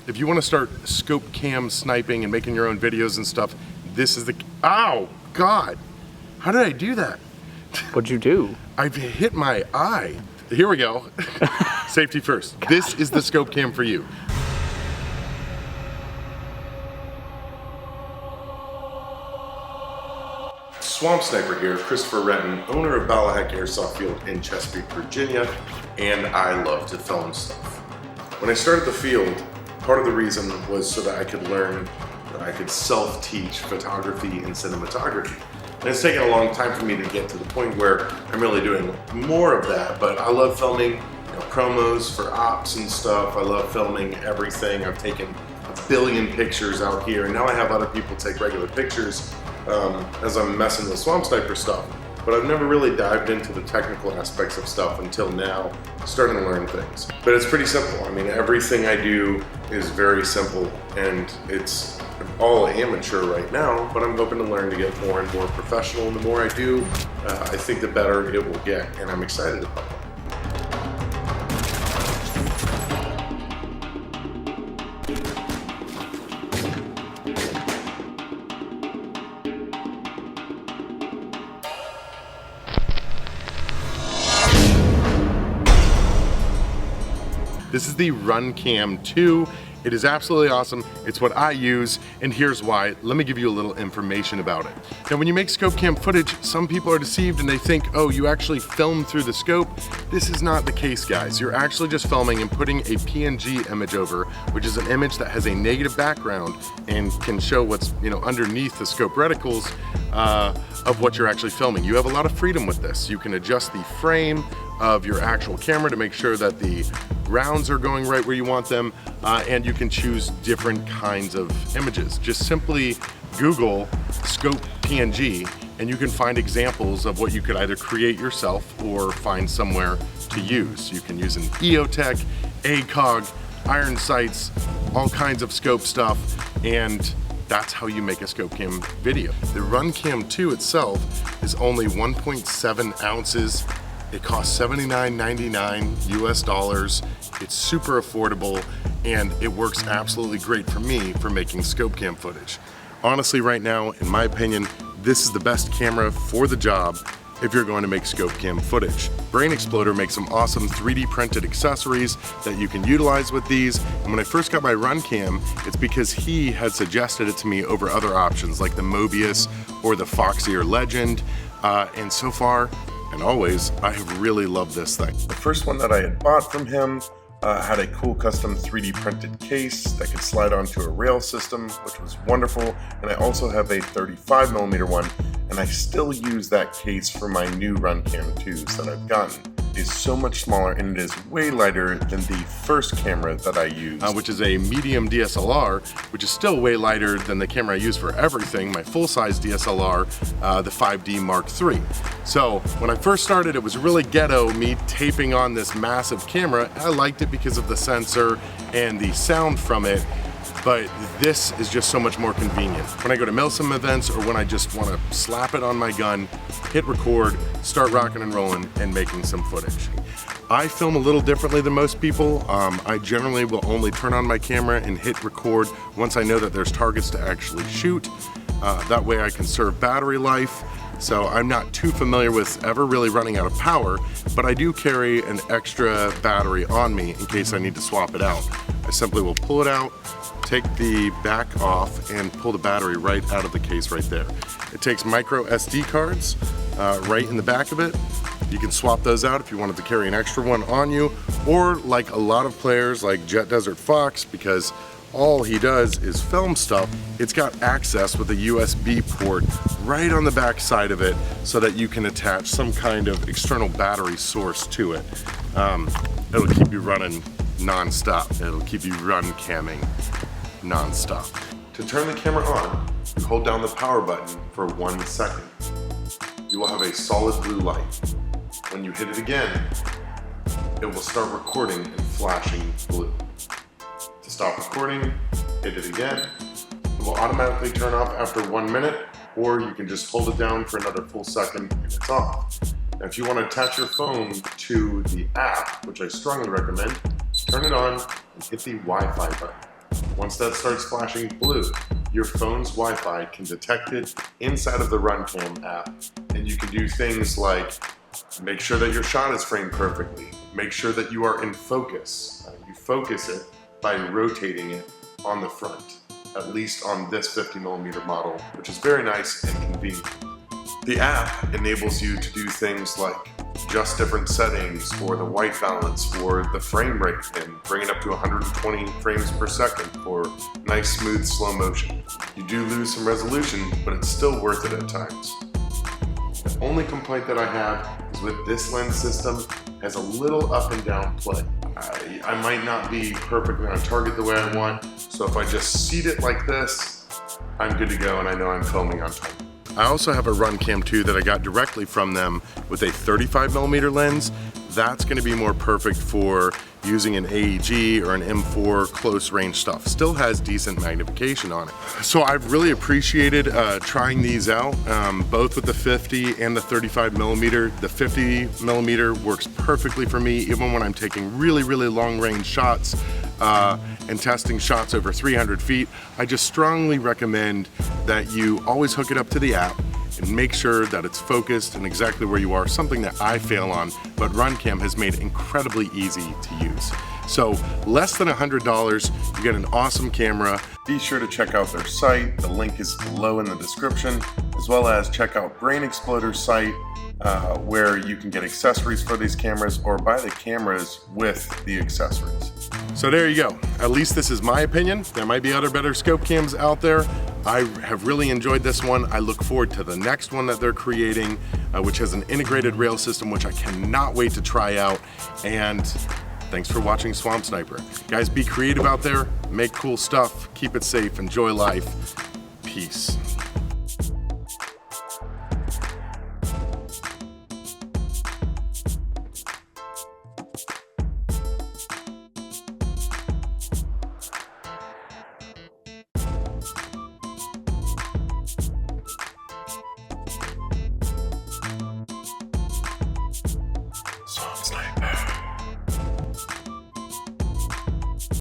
If you want to start scope cam sniping and making your own videos and stuff, this is the, ow, God, how did I do that? What'd you do? I've hit my eye. Here we go. Safety first. This is the scope cam for you. Swamp Sniper here, Christopher Renton, owner of Ballahack Airsoft Field in Chesapeake, Virginia, and I love to film stuff. When I started the field, part of the reason was so that I could learn, that I could self-teach photography and cinematography. And it's taken a long time for me to get to the point where I'm really doing more of that, but I love filming promos for ops and stuff. I love filming everything. I've taken 1 billion pictures out here, and now I have other people take regular pictures as I'm messing with Swamp Sniper stuff. But I've never really dived into the technical aspects of stuff until now, starting to learn things. But it's pretty simple. I mean, everything I do is very simple, and it's all amateur right now, but I'm hoping to learn to get more and more professional, and the more I do, I think the better it will get, and I'm excited about that. This is the Runcam 2. It is absolutely awesome. It's what I use, and here's why. Let me give you a little information about it. Now, when you make scope cam footage, some people are deceived and they think, oh, you actually film through the scope. This is not the case, guys. You're actually just filming and putting a PNG image over, which is an image that has a negative background and can show what's underneath the scope reticles of what you're actually filming. You have a lot of freedom with this. You can adjust the frame of your actual camera to make sure that the rounds are going right where you want them, and you can choose different kinds of images. Just simply Google scope PNG and you can find examples of what you could either create yourself or find somewhere to use. You can use an EOTech, ACOG, iron sights, all kinds of scope stuff, and that's how you make a scope cam video. The Runcam 2 itself is only 1.7 ounces. It costs $79.99 US dollars. It's super affordable, and it works absolutely great for me for making scope cam footage. Honestly, right now, in my opinion, this is the best camera for the job if you're going to make scope cam footage. Brainexploder makes some awesome 3D printed accessories that you can utilize with these. And when I first got my Runcam, it's because he had suggested it to me over other options like the Mobius or the Foxy or Legend. And so far, and always, I have really loved this thing. The first one that I had bought from him had a cool custom 3D printed case that could slide onto a rail system, which was wonderful. And I also have a 35mm one, and I still use that case for my new Runcam 2s that I've gotten. It's so much smaller, and it is way lighter than the first camera that I used, which is a medium DSLR, which is still way lighter than the camera I use for everything, my full-size DSLR, the 5D Mark III. So when I first started, it was really ghetto, me taping on this massive camera. I liked it because of the sensor and the sound from it, but this is just so much more convenient. When I go to Milsim events or when I just want to slap it on my gun, hit record, start rocking and rolling and making some footage. I film a little differently than most people. I generally will only turn on my camera and hit record once I know that there's targets to actually shoot. That way I conserve battery life. So I'm not too familiar with ever really running out of power, but I do carry an extra battery on me in case I need to swap it out. I simply will pull it out, take the back off, and pull the battery right out of the case right there. It takes micro SD cards right in the back of it. You can swap those out if you wanted to carry an extra one on you, or like a lot of players like Jet Desert Fox, because all he does is film stuff. It's got access with a USB port right on the back side of it so that you can attach some kind of external battery source to it. It'll keep you running non-stop. It'll keep you run-camming non-stop. To turn the camera on, you hold down the power button for 1 second. You will have a solid blue light. When you hit it again, it will start recording and flashing blue. To stop recording, hit it again. It will automatically turn off after 1 minute, or you can just hold it down for another full second and it's off. Now, if you want to attach your phone to the app, which I strongly recommend, turn it on and hit the Wi-Fi button. Once that starts flashing blue, your phone's Wi-Fi can detect it inside of the Runcam app, and you can do things like make sure that your shot is framed perfectly, make sure that you are in focus. You focus it by rotating it on the front, at least on this 50mm model, which is very nice and convenient. The app enables you to do things like adjust different settings for the white balance, for the frame rate, and bring it up to 120 frames per second for nice, smooth, slow motion. You do lose some resolution, but it's still worth it at times. The only complaint that I have is with this lens system has a little up and down play. I might not be perfectly on target the way I want, so if I just seat it like this, I'm good to go and I know I'm filming on time. I also have a Runcam 2 that I got directly from them with a 35mm lens. That's going to be more perfect for using an AEG or an M4 close range stuff. Still has decent magnification on it. So I've really appreciated trying these out, both with the 50 and the 35mm. The 50mm works perfectly for me, even when I'm taking really, really long range shots and testing shots over 300 feet. I just strongly recommend that you always hook it up to the app and make sure that it's focused and exactly where you are, something that I fail on, but Runcam has made incredibly easy to use. So less than $100, you get an awesome camera. Be sure to check out their site. The link is below in the description, as well as check out Brainexploder's site, where you can get accessories for these cameras or buy the cameras with the accessories. So there you go. At least this is my opinion. There might be other better scope cams out there. I have really enjoyed this one. I look forward to the next one that they're creating, which has an integrated rail system, which I cannot wait to try out. And thanks for watching Swamp Sniper. Guys, be creative out there, make cool stuff, keep it safe, enjoy life. Peace.